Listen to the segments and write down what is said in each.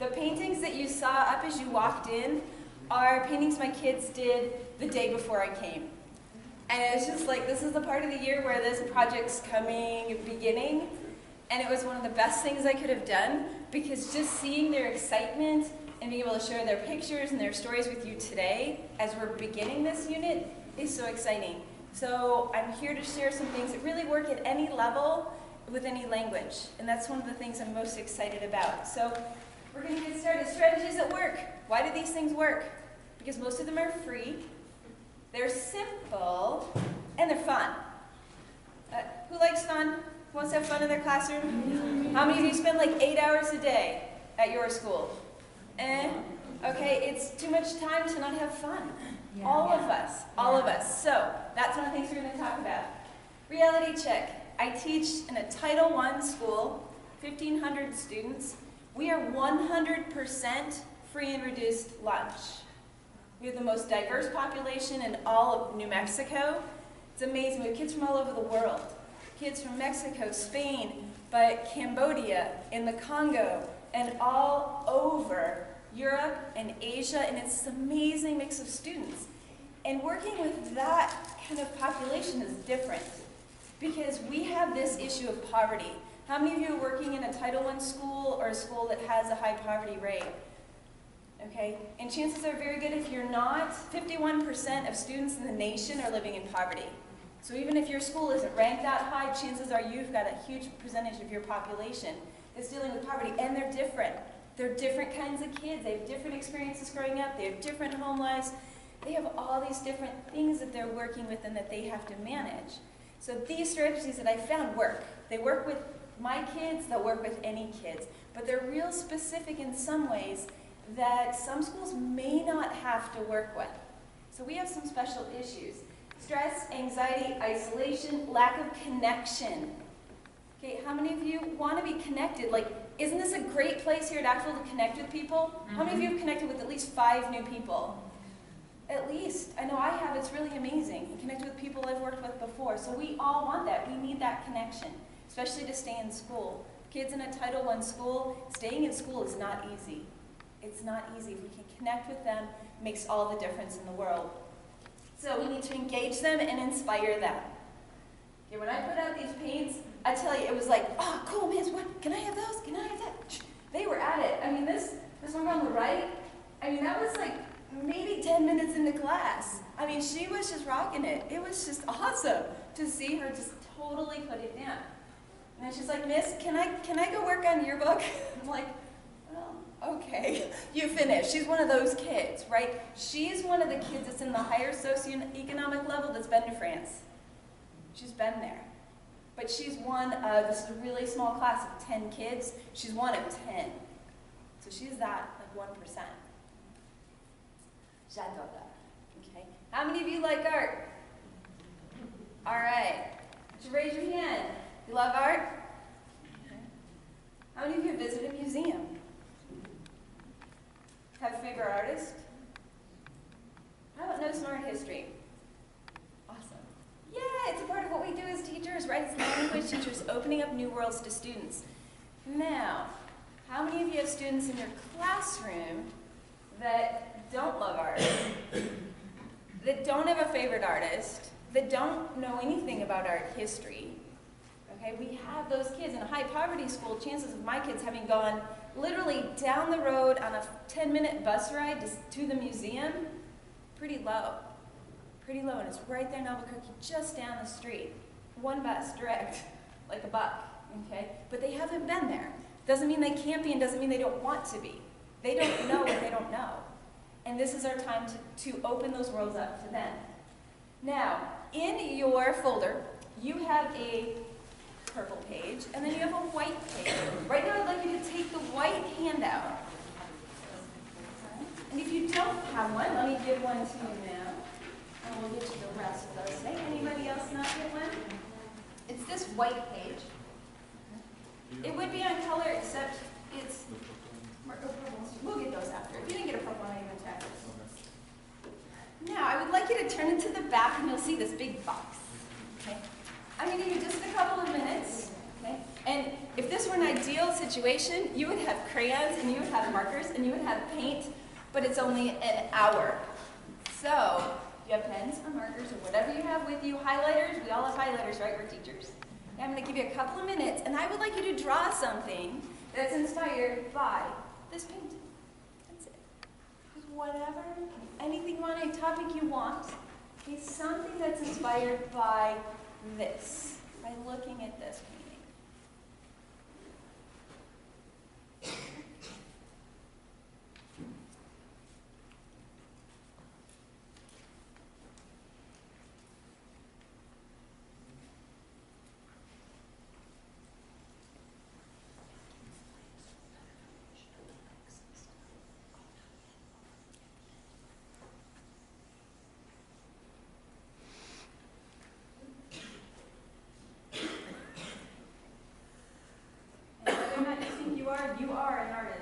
The paintings that you saw up as you walked in are paintings my kids did the day before I came. And it's just like, this is the part of the year where this project's beginning, and it was one of the best things I could have done, because just seeing their excitement and being able to share their pictures and their stories with you today as we're beginning this unit is so exciting. So I'm here to share some things that really work at any level with any language, and that's one of the things I'm most excited about. So we're going to get started. Strategies at work. Why do these things work? Because most of them are free, they're simple, and they're fun. Who likes fun? Who wants to have fun in their classroom? How many of you spend like 8 hours a day at your school? Okay, it's too much time to not have fun. Yeah, all of us. So that's one of the things we're going to talk about. Reality check. I teach in a Title I school, 1,500 students. We are 100% free and reduced lunch. We have the most diverse population in all of New Mexico. It's amazing. We have kids from all over the world. Kids from Mexico, Spain, but Cambodia, in the Congo, and all over Europe and Asia, and it's this amazing mix of students. And working with that kind of population is different, because we have this issue of poverty. How many of you are working in a Title I school or a school that has a high poverty rate? Okay, and chances are very good if you're not. 51% of students in the nation are living in poverty. So even if your school isn't ranked that high, chances are you've got a huge percentage of your population that's dealing with poverty, and they're different. They're different kinds of kids. They have different experiences growing up. They have different home lives. They have all these different things that they're working with and that they have to manage. So these strategies that I found work. They work with my kids, they'll work with any kids, but they're real specific in some ways that some schools may not have to work with. So we have some special issues. Stress, anxiety, isolation, lack of connection. Okay, how many of you want to be connected? Like, isn't this a great place here at ACTFL to connect with people? How many of you have connected with at least 5 new people? At least. I know I have. It's really amazing. You connect with people I've worked with before. So we all want that. We need that connection, especially to stay in school. Kids in a Title I school, staying in school is not easy. It's not easy. If we can connect with them, it makes all the difference in the world. So we need to engage them and inspire them. Okay, when I put out these paints, I tell you, it was like, oh, cool, man, what? Can I have those? Can I have that? They were at it. I mean, this one on the right, I mean, that was like maybe 10 minutes into class. I mean, she was just rocking it. It was just awesome to see her just totally put it down. And then she's like, Miss, can I go work on your book? I'm like, well, okay, you finished. She's one of those kids, right? She's one of the kids that's in the higher socioeconomic level that's been to France. She's been there. But she's one of, this is a really small class of 10 kids, she's one of 10. So she's that, like 1%. J'adore that. Okay. How many of you like art? All right. Would you raise your hand? You love art? Okay. How many of you have visited a museum? Have a favorite artist? How about know some art history? Awesome. Yeah, it's a part of what we do as teachers, right? It's language teachers opening up new worlds to students. Now, how many of you have students in your classroom that don't love art, that don't have a favorite artist, that don't know anything about art history? Okay, we have those kids in a high poverty school. Chances of my kids having gone literally down the road on a 10-minute bus ride to the museum, pretty low. Pretty low, and it's right there in Albuquerque, just down the street. One bus, direct, like a buck, okay? But they haven't been there. Doesn't mean they can't be, and doesn't mean they don't want to be. They don't know what they don't know. And this is our time to open those worlds up to them. Now, in your folder, you have a purple page, and then you have a white page. Right now, I'd like you to take the white handout. And if you don't have one, let me give one to you now. And we'll get you the rest of those today. Anybody else not get one? It's this white page. It would be on color, except it's... We'll get those after. If you didn't get a purple one, I even check it. Now, I would like you to turn it to the back, and you'll see this big box. Okay? I'm going to give you just a couple of minutes. Okay? And If this were an ideal situation, you would have crayons and you would have markers and you would have paint, but it's only an hour. So, you have pens or markers or whatever you have with you, highlighters, we all have highlighters, right? We're teachers. And I'm going to give you a couple of minutes, and I would like you to draw something that's inspired by this paint. That's it. Just whatever, anything you want, any topic you want. Okay, something that's inspired by this, by looking at this painting. You are an artist.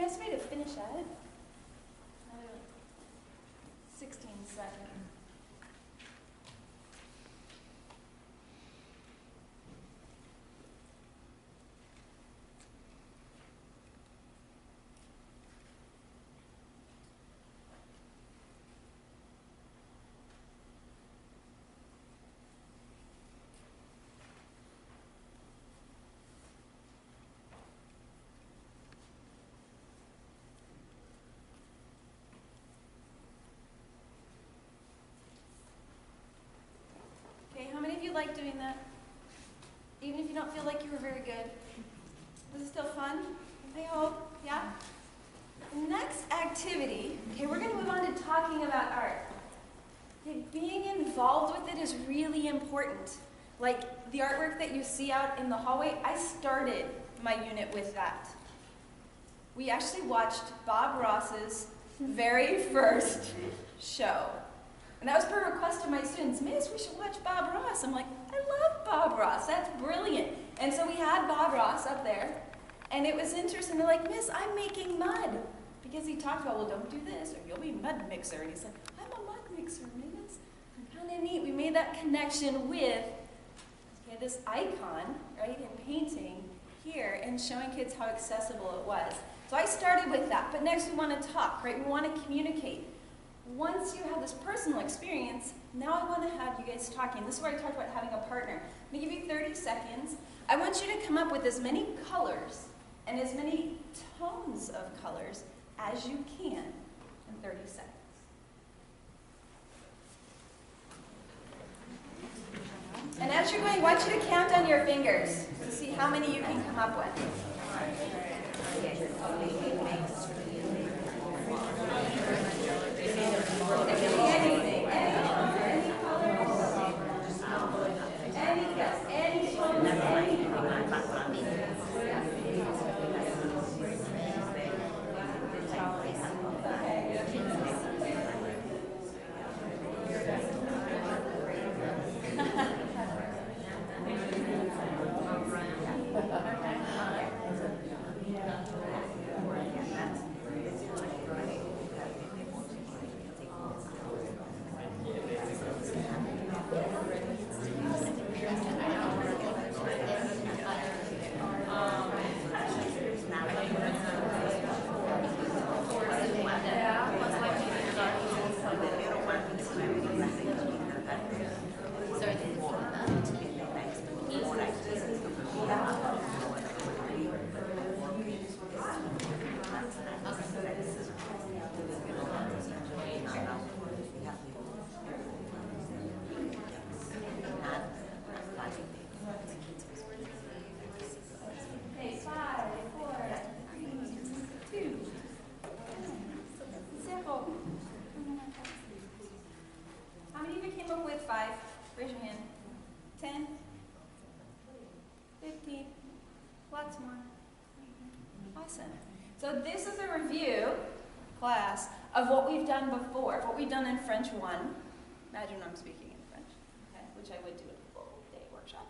Estimate to finish at it. Another 16 seconds. How many of you like doing that? Even if you don't feel like you were very good? Was it still fun? I hope, yeah? The next activity, okay, we're going to move on to talking about art. Okay, being involved with it is really important. Like the artwork that you see out in the hallway, I started my unit with that. We actually watched Bob Ross's very first show. And that was per request of my students. Miss, we should watch Bob Ross. I'm like, I love Bob Ross. That's brilliant. And so we had Bob Ross up there. And it was interesting. They're like, Miss, I'm making mud. Because he talked about, well, don't do this, or you'll be a mud mixer. And he's like, I'm a mud mixer, Miss. Kind of neat. We made that connection with this icon, right, in painting here, and showing kids how accessible it was. So I started with that. But next we want to talk, right? We want to communicate. Once you have this personal experience, now I want to have you guys talking. This is where I talked about having a partner. I'm going to give you 30 seconds. I want you to come up with as many colors and as many tones of colors as you can in 30 seconds. And as you're going, I want you to count on your fingers to see how many you can come up with. 10, 15, lots more. Awesome. So this is a review, class, of what we've done before, what we've done in French 1. Imagine I'm speaking in French, okay, which I would do in a full day workshop.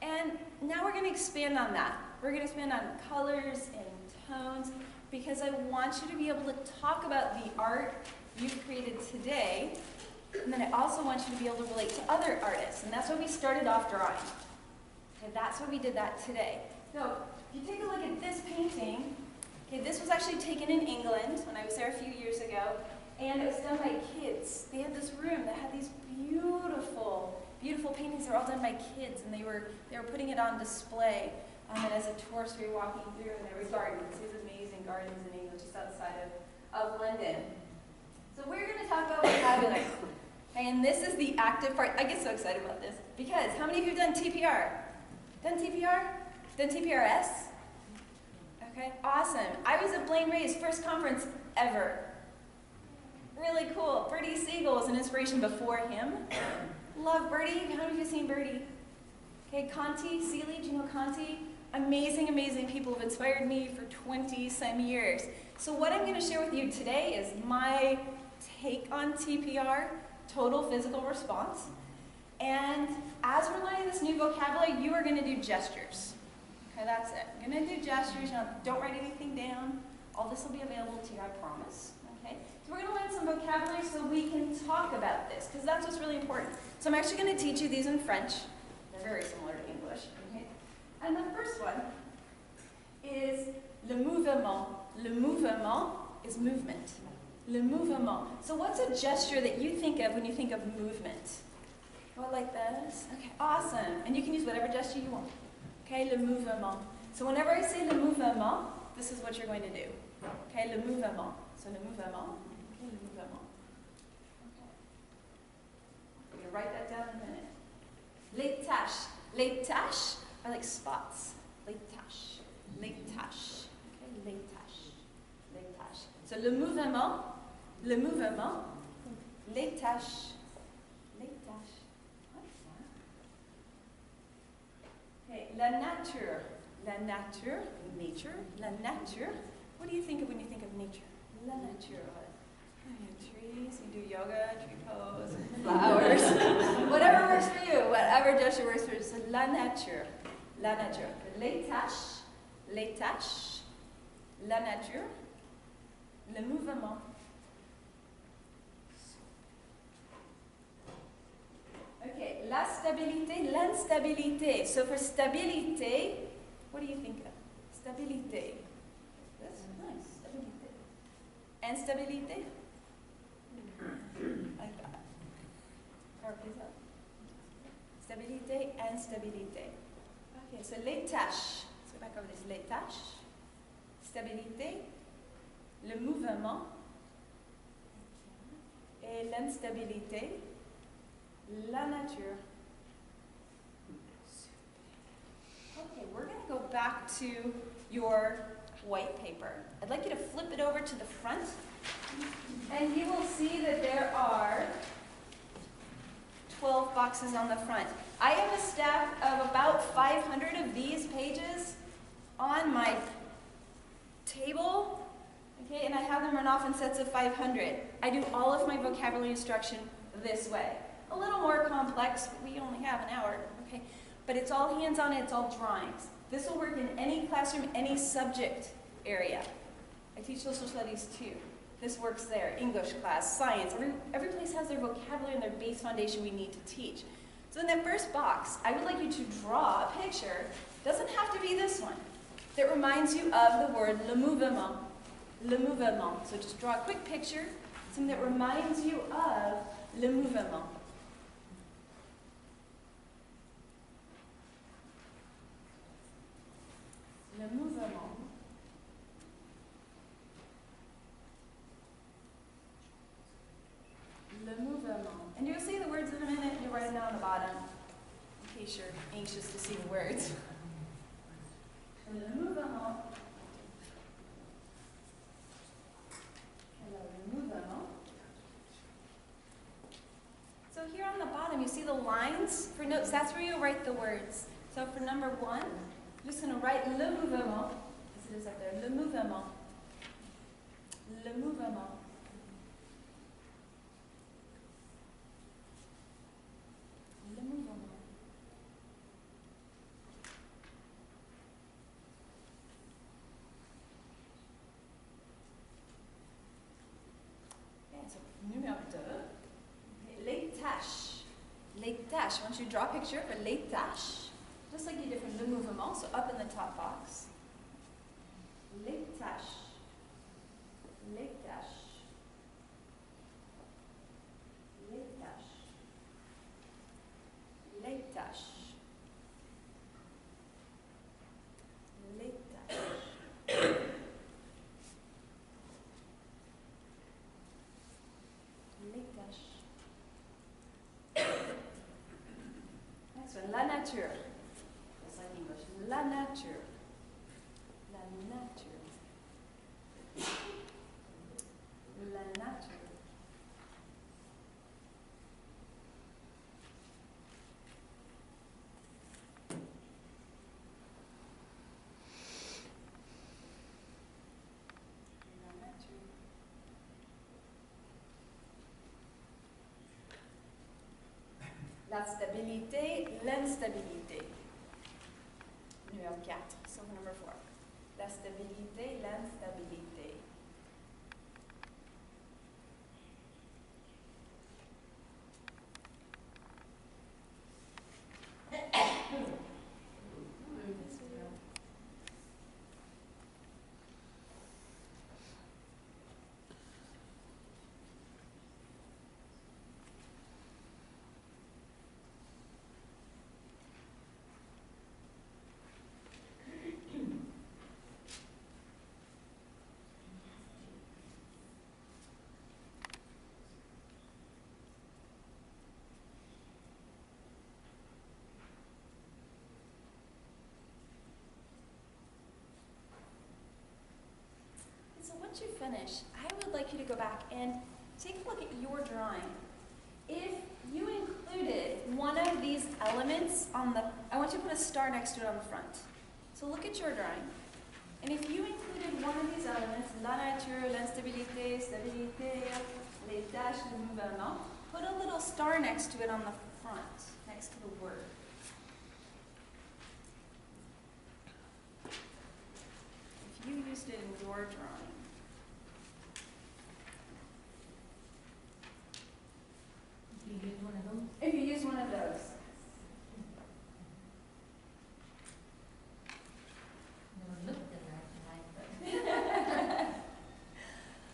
And now we're going to expand on that. We're going to expand on colors and tones, because I want you to be able to talk about the art you've created today, and then I also want you to be able to relate to other artists, and that's why we started off drawing. Okay, that's why we did that today. So, if you take a look at this painting, okay, this was actually taken in England when I was there a few years ago, and it was done by kids. They had this room that had these beautiful, beautiful paintings. They were all done by kids, and they were putting it on display. And as a tourist, we were walking through, and there were gardens. These amazing gardens in England, just outside of London. So we're going to talk about vocabulary. And this is the active part. I get so excited about this, because how many of you have done TPR? Done TPR? Done TPRS? Okay, awesome. I was at Blaine Ray's first conference ever. Really cool. Bertie Siegel was an inspiration before him. Love Bertie. How many of you have seen Bertie? Okay, Conti, Seeley, do you know Conti? Amazing, amazing people have inspired me for 20-some years. So what I'm going to share with you today is my take on TPR, total physical response. And as we're learning this new vocabulary, you are going to do gestures. Okay, that's it. I'm going to do gestures. Now, don't write anything down. All this will be available to you, I promise. Okay? So we're going to learn some vocabulary so we can talk about this, because that's what's really important. So I'm actually going to teach you these in French. They're very similar to English. Okay? And the first one is le mouvement. Le mouvement is movement. Le mouvement. So what's a gesture that you think of when you think of movement? Well, like this? Okay, awesome. And you can use whatever gesture you want. Okay, le mouvement. So whenever I say le mouvement, this is what you're going to do. Okay, le mouvement. So le mouvement. Okay, le mouvement. Okay. I'm going to write that down in a minute. Les tâches. Les tâches are like spots. Les tâches. Les tâches. Okay, les tâches. Les tâches. So le mouvement, les tâches. Les tâches. Okay, la nature. La nature. Nature. La nature. What do you think of when you think of nature? La nature. Trees, you do yoga, tree pose, flowers, whatever works for you, whatever gesture works for you. So la nature, la nature. Les tâches, la nature, le mouvement. Okay, la stabilité, l'instabilité. So for stabilité, what do you think of? Stabilité. That's nice, stabilité. Instabilité? Like that. Up. Stabilité, instabilité. Okay, so les tâches. Let's go back over this. Les tâches, stabilité, le mouvement, et l'instabilité, la nature. Okay, we're going to go back to your white paper. I'd like you to flip it over to the front. And you will see that there are 12 boxes on the front. I have a stack of about 500 of these pages on my table, okay, and I have them run off in sets of 500. I do all of my vocabulary instruction this way. A little more complex, but we only have an hour, okay? But it's all hands-on, it's all drawings. This will work in any classroom, any subject area. I teach social studies too. This works there, English class, science. Every place has their vocabulary and their base foundation we need to teach. So in that first box, I would like you to draw a picture, doesn't have to be this one, that reminds you of the word le mouvement. Le mouvement. So just draw a quick picture, something that reminds you of le mouvement. Le mouvement. Le mouvement. And you'll see the words in a minute. You'll write them down on the bottom, in case you're anxious to see the words. Le mouvement. Le mouvement. So here on the bottom, you see the lines lines for notes, that's where you'll write the words. So for number 1, I'm just going to write le mouvement, as it is up there, le mouvement. Le mouvement. Le mouvement. Okay, so numéro 2. Les tâches. Les tâches. I want you to draw a picture for les tâches. Just like you did for le mouvement, so up in the top box. Les tâches. Les tâches. Les tâches. Les tâches. Les tâches. Les tâches. Next one, la nature. Just like English. La nature. La nature. La nature. La stabilité, l'instabilité. Numéro 4, so number 4. La stabilité, l'instabilité. So once you finish, I would like you to go back and take a look at your drawing. If you included one of these elements on the, I want you to put a star next to it on the front. So look at your drawing. And if you included one of these elements, la nature, l'instabilité, stabilité, les tâches, le mouvement, put a little star next to it on the front, next to the word. If you used it in your drawing, if you use one of those. Never looked at her tonight,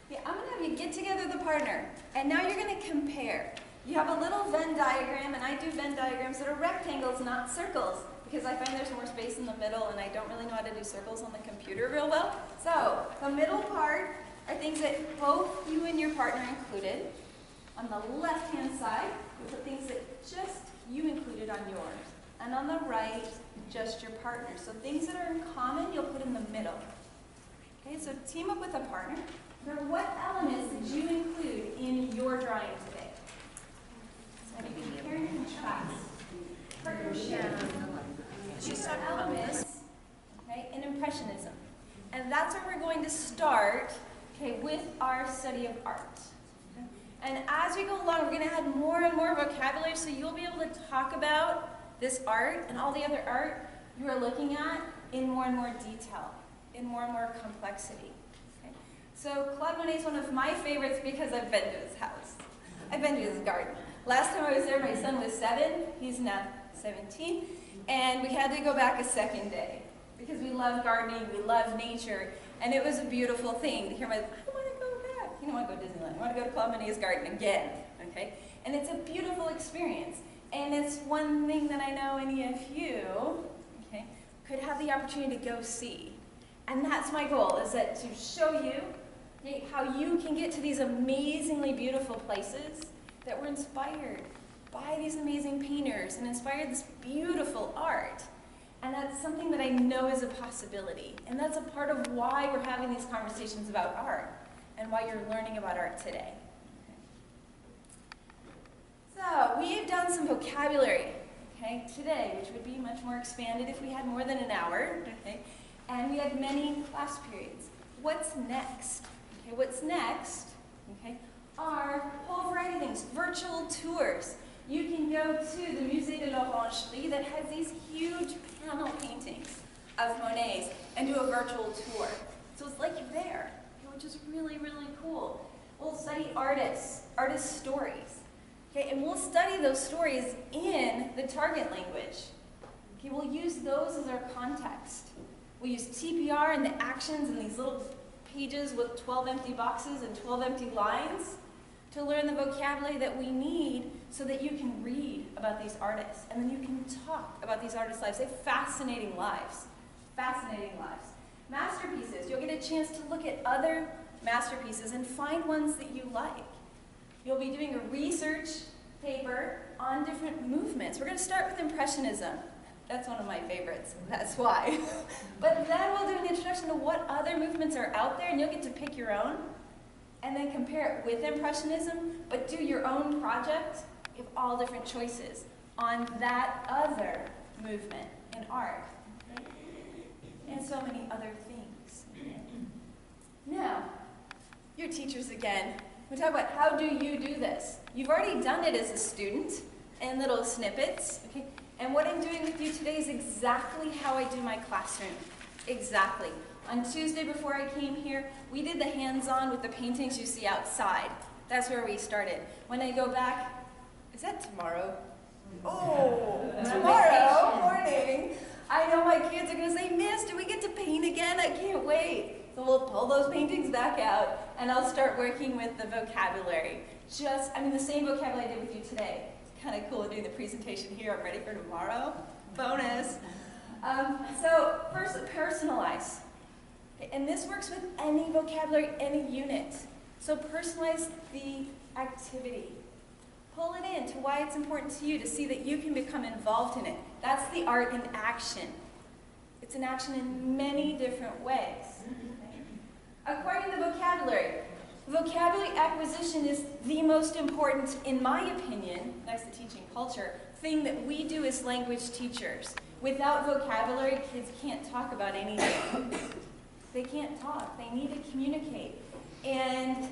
Yeah, I'm going to have you get together the partner, and now you're going to compare. You have a little Venn diagram, and I do Venn diagrams that are rectangles, not circles, because I find there's more space in the middle, and I don't really know how to do circles on the computer real well. So, the middle part are things that both you and your partner included. On the left-hand side, we put things that just you included on yours. And on the right, just your partner. So things that are in common, you'll put in the middle. Okay, so team up with a partner. Now, what elements did you include in your drawing today? So you can compare and contrast. Partnership. These are elements, okay, in Impressionism. And that's where we're going to start, okay, with our study of art. And as we go along, we're going to add more and more vocabulary, so you'll be able to talk about this art and all the other art you are looking at in more and more detail, in more and more complexity. Okay? So Claude Monet is one of my favorites because I've been to his house. I've been to his garden. Last time I was there, my son was 7. He's now 17. And we had to go back a second day because we love gardening, we love nature, and it was a beautiful thing to hear my, I want to go back. You don't want to go to Disneyland. You want to go to Claude Monet's garden again, okay? And it's a beautiful experience. And it's one thing that I know any of you, okay, could have the opportunity to go see. And that's my goal, is that to show you, okay, how you can get to these amazingly beautiful places that were inspired by these amazing painters and inspired this beautiful art. And that's something that I know is a possibility. And that's a part of why we're having these conversations about art and why you're learning about art today. So we have done some vocabulary. okay, today, which would be much more expanded if we had more than an hour, okay, and we had many class periods. What's next? Okay, what's next, okay, are a whole variety of things. Virtual tours. You can go to the Musée de l'Orangerie that has these huge panel paintings of Monet's and do a virtual tour. So it's like you're there, okay, which is really, really cool. We'll study artists, artist stories. Okay, and we'll study those stories in the target language. Okay, we'll use those as our context. We'll use TPR and the actions and these little pages with 12 empty boxes and 12 empty lines to learn the vocabulary that we need so that you can read about these artists and then you can talk about these artists' lives. They have fascinating lives. Fascinating lives. Masterpieces. You'll get a chance to look at other masterpieces and find ones that you like. You'll be doing a research paper on different movements. We're going to start with Impressionism. That's one of my favorites. That's why. But then we'll do an introduction to what other movements are out there, and you'll get to pick your own, and then compare it with Impressionism, but do your own project. You have all different choices on that other movement in art. Okay? And so many other things. Now, your teachers again. We talk about how do you do this. You've already done it as a student in little snippets. Okay? And what I'm doing with you today is exactly how I do my classroom. Exactly. On Tuesday before I came here, we did the hands-on with the paintings you see outside. That's where we started. When I go back, is that tomorrow? Oh, tomorrow morning. I know my kids are going to say, Miss, do we get to paint again? I can't wait. So we'll pull those paintings back out, and I'll start working with the vocabulary. The same vocabulary I did with you today. It's kind of cool doing the presentation here. I'm ready for tomorrow. Bonus. So first, personalize. Okay, and this works with any vocabulary, any unit. So personalize the activity. Pull it in to why it's important to you to see that you can become involved in it. That's the art in action. It's an action in many different ways. Acquiring the vocabulary. Vocabulary acquisition is the most important, in my opinion, next to teaching culture, thing that we do as language teachers. Without vocabulary, kids can't talk about anything. They can't talk. They need to communicate. And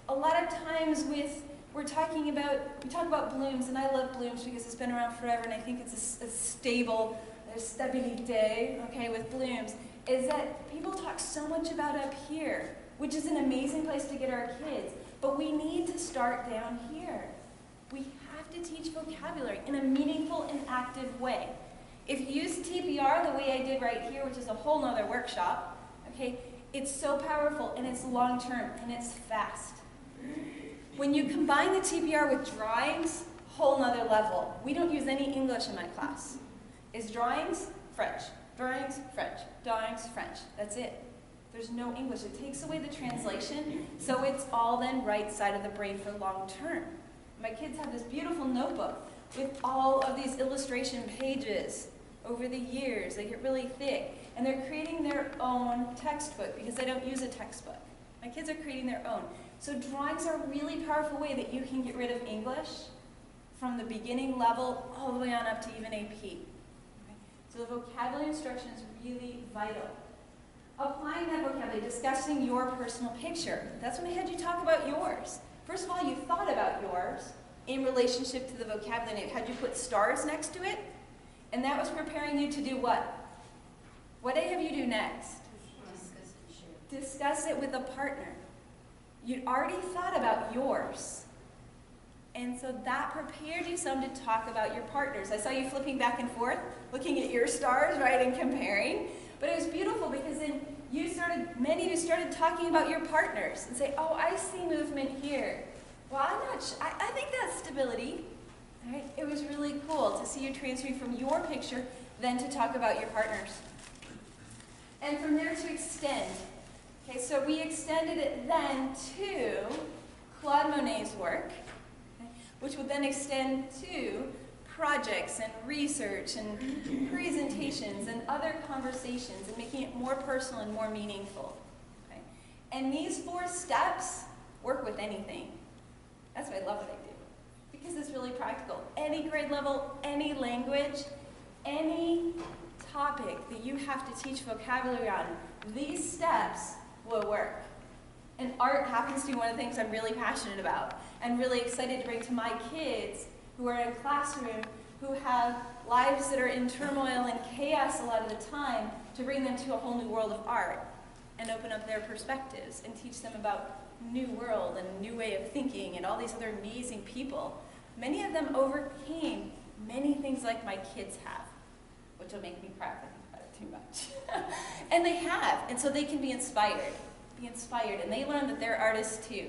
a lot of times we talk about blooms, and I love blooms because it's been around forever, and I think it's a stable, there's stabilité, okay, with blooms, is that people talk so much about up here, which is an amazing place to get our kids, but we need to start down here. We have to teach vocabulary in a meaningful and active way. If you use TPR the way I did right here, which is a whole nother workshop, okay, it's so powerful, and it's long-term, and it's fast. When you combine the TPR with drawings, whole nother level. We don't use any English in my class. It's drawings, French. Drawings, French. Drawings, French. That's it. There's no English. It takes away the translation, so it's all then right side of the brain for long term. My kids have this beautiful notebook with all of these illustration pages over the years. They get really thick, and they're creating their own textbook because they don't use a textbook. My kids are creating their own. So drawings are a really powerful way that you can get rid of English from the beginning level all the way on up to even AP. Okay? So the vocabulary instruction is really vital. Applying that vocabulary, discussing your personal picture. That's when I had you talk about yours. First of all, you thought about yours in relationship to the vocabulary. I had you put stars next to it, and that was preparing you to do what? What did I have you do next? Discuss it with a partner. You'd already thought about yours. And so that prepared you some to talk about your partners. I saw you flipping back and forth, looking at your stars, right, and comparing. But it was beautiful because then many of you started talking about your partners and say, oh, I see movement here. Well, I think that's stability. All right? It was really cool to see you transferring from your picture then to talk about your partners. And from there to extend. Okay, so we extended it then to Claude Monet's work, okay, which would then extend to projects and research and presentations and other conversations and making it more personal and more meaningful. Okay? And these 4 steps work with anything. That's why I love what I do. because it's really practical. Any grade level, any language, any topic that you have to teach vocabulary on, these steps will work. And art happens to be one of the things I'm really passionate about and really excited to bring to my kids who are in a classroom, who have lives that are in turmoil and chaos a lot of the time, to bring them to a whole new world of art and open up their perspectives and teach them about new world and new way of thinking and all these other amazing people. Many of them overcame many things like my kids have, which will make me cry if I think about it too much. And they have, and so they can be inspired, and they learn that they're artists too.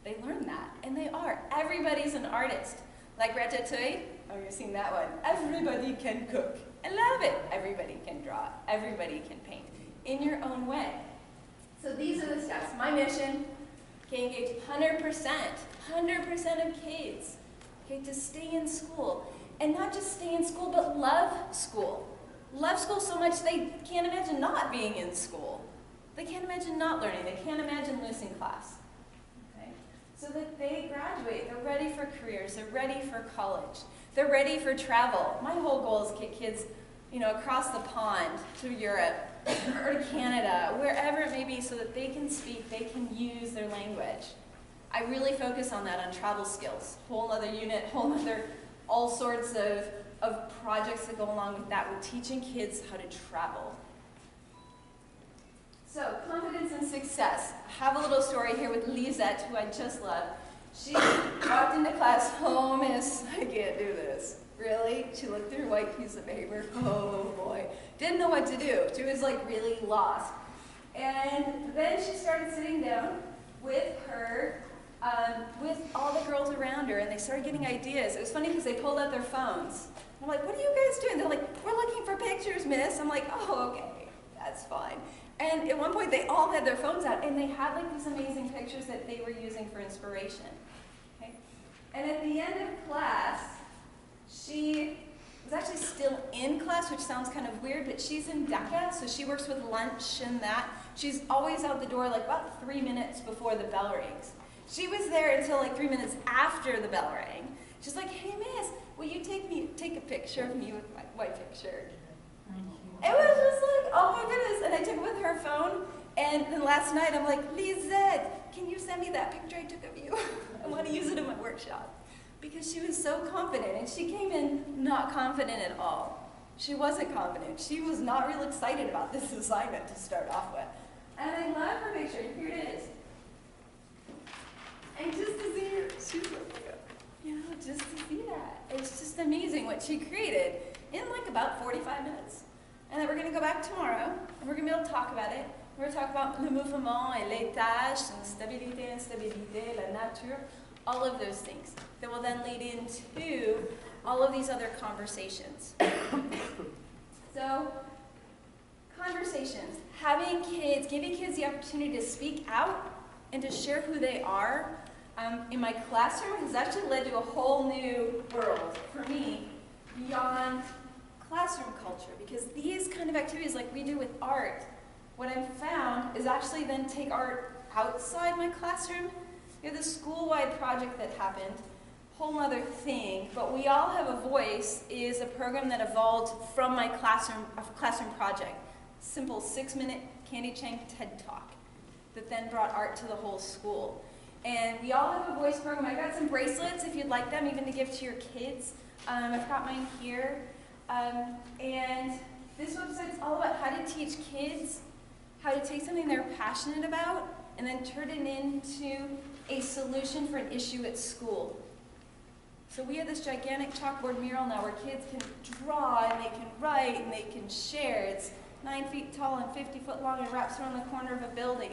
They learn that, and they are. Everybody's an artist. Like Ratatouille, oh, you've seen that one. Everybody can cook. I love it. Everybody can draw. Everybody can paint in your own way. So these are the steps. My mission, okay, engage 100% of kids, okay, to stay in school. And not just stay in school, but love school. Love school so much they can't imagine not being in school. They can't imagine not learning. They can't imagine losing class. Okay? So that they graduate. They're ready for careers. They're ready for college. They're ready for travel. My whole goal is to get kids, across the pond to Europe or to Canada, wherever it may be, so that they can speak, they can use their language. I really focus on that, on travel skills. Whole other unit, all sorts of projects that go along with that. We're teaching kids how to travel. So, confidence and success. I have a little story here with Lisette, who I just love. She walked into class, oh, miss, I can't do this. Really? She looked through a white piece of paper. Oh, boy. Didn't know what to do. She was, really lost. And then she started sitting down with her, with all the girls around her, and they started getting ideas. It was funny because they pulled out their phones. I'm like, what are you guys doing? They're like, we're looking for pictures, miss. I'm like, oh, okay, that's fine. And at one point, they all had their phones out, and they had these amazing pictures that they were using for inspiration. Okay? And at the end of class, she was actually still in class, which sounds kind of weird, but she's in DECA, so she works with lunch and that. She's always out the door about 3 minutes before the bell rings. She was there until 3 minutes after the bell rang. She's like, hey, miss, will you take a picture of me with my white picture? It was just oh my goodness, and I took it with her phone, and then last night I'm like, Lisette, can you send me that picture I took of you? I want to use it in my workshop. Because she was so confident, and she came in not confident at all. She wasn't confident. She was not real excited about this assignment to start off with. And I love her picture, here it is. And just to see her, she's just to see that. It's just amazing what she created in about 45 minutes. And then we're going to go back tomorrow, and we're going to be able to talk about it. We're going to talk about le mouvement et les tâches, and stabilité, instabilité, la nature, all of those things that will then lead into all of these other conversations. So, conversations, giving kids the opportunity to speak out and to share who they are in my classroom has actually led to a whole new world for me beyond classroom culture, because these kind of activities like we do with art, what I've found is actually then take art outside my classroom. We have this school-wide project that happened, whole other thing, but We All Have a Voice is a program that evolved from my classroom project. Simple 6-minute Candy Chang TED Talk that then brought art to the whole school. And We All Have a Voice program. I've got some bracelets if you'd like them, even to give to your kids. I've got mine here. And this website's all about how to teach kids how to take something they're passionate about and then turn it into a solution for an issue at school. So we have this gigantic chalkboard mural now where kids can draw and they can write and they can share. It's 9 feet tall and 50 foot long and wraps around the corner of a building.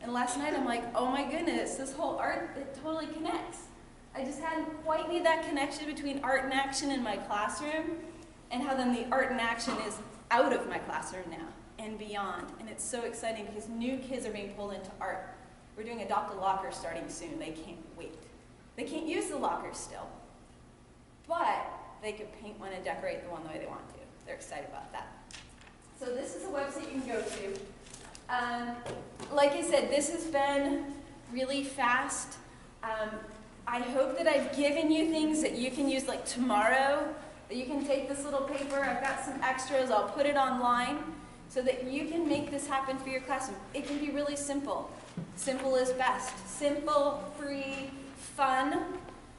And last night I'm like, oh my goodness, this whole art, it totally connects. I just hadn't quite made that connection between art and action in my classroom and how then the art and action is out of my classroom now and beyond. And it's so exciting because new kids are being pulled into art. We're doing Adopt a Locker starting soon. They can't wait. They can't use the lockers still, but they could paint one and decorate the one the way they want to. They're excited about that. So this is a website you can go to. Like I said, this has been really fast. I hope that I've given you things that you can use like tomorrow, that you can take this little paper, I've got some extras, I'll put it online, so that you can make this happen for your classroom. It can be really simple. Simple is best. Simple, free, fun.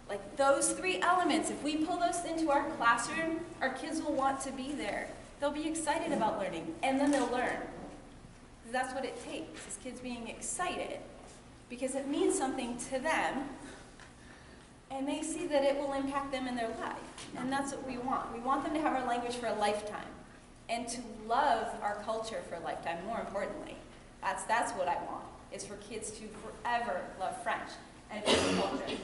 Like those three elements, if we pull those into our classroom, our kids will want to be there. They'll be excited about learning, and then they'll learn. That's what it takes, is kids being excited, because it means something to them, and they see that it will impact them in their life. And that's what we want. We want them to have our language for a lifetime, and to love our culture for a lifetime, more importantly. That's what I want, is for kids to forever love French and its culture.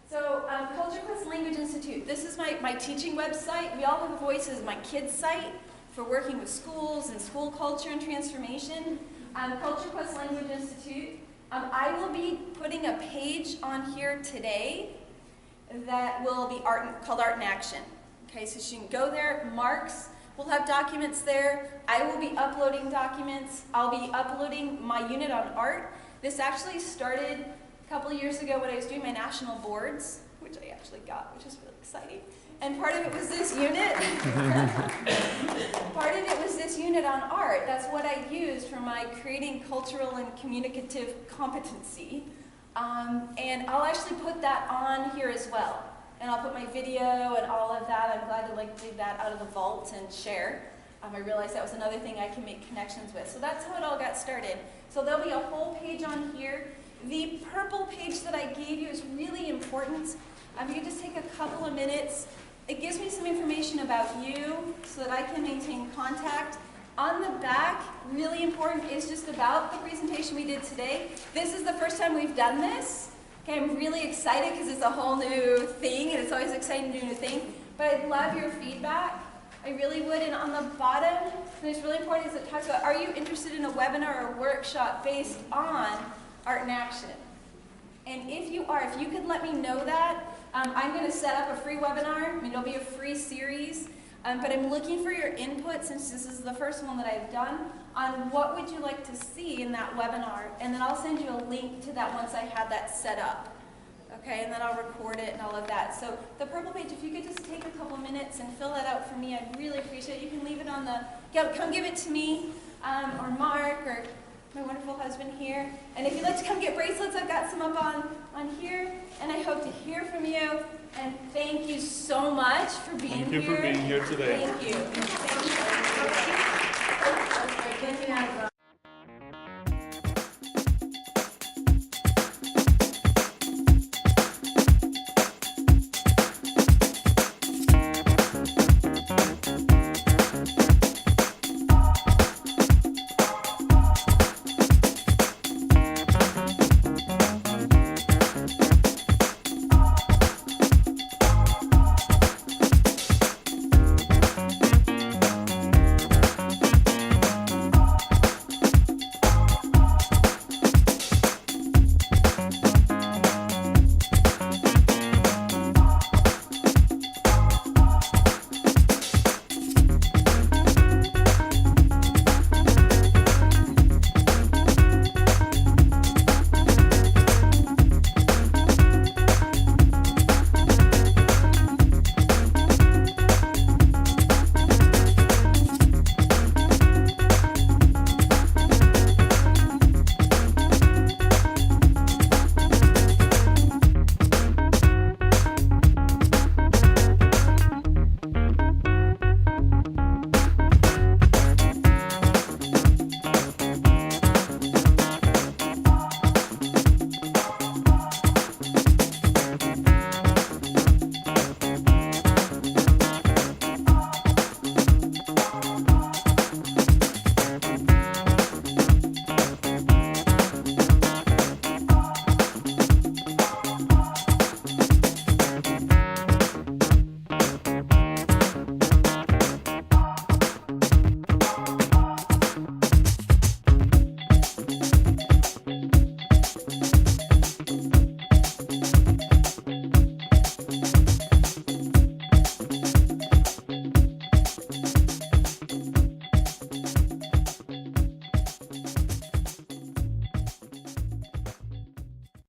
So, Culture Quest Language Institute. This is my teaching website. We all have a voice as my kids' site for working with schools and school culture and transformation. Culture Quest Language Institute. I will be putting a page on here today that will be called Art in Action. Okay, so you can go there, marks. We'll have documents there. I will be uploading documents. I'll be uploading my unit on art. This actually started a couple of years ago when I was doing my national boards, which I actually got, which is really exciting. And part of it was this unit. Part of it was this unit on art. That's what I used for my creating cultural and communicative competency. And I'll actually put that on here as well. And I'll put my video and all of that. I'm glad to dig that out of the vault and share. I realized that was another thing I can make connections with. So that's how it all got started. So there'll be a whole page on here. The purple page that I gave you is really important. You can just take a couple of minutes. It gives me some information about you so that I can maintain contact. On the back, really important, is just about the presentation we did today. This is the first time we've done this. Okay, I'm really excited because it's a whole new thing, and it's always exciting to do a new thing. But I'd love your feedback. I really would. And on the bottom, it's really important, is it talks about, are you interested in a webinar or workshop based on Art in Action? And if you are, if you could let me know that, I'm going to set up a free webinar. I mean, it'll be a free series. But I'm looking for your input, since this is the first one that I've done, on what would you like to see in that webinar. And then I'll send you a link to that once I have that set up. Okay, and then I'll record it and all of that. So the purple page, if you could just take a couple minutes and fill that out for me, I'd really appreciate it. You can leave it on the, come give it to me, or Mark, or my wonderful husband here. And if you'd like to come get bracelets, I've got some up on here. And I hope to hear from you. And thank you so much for being here. Thank you for being here today. Thank you. Thank you.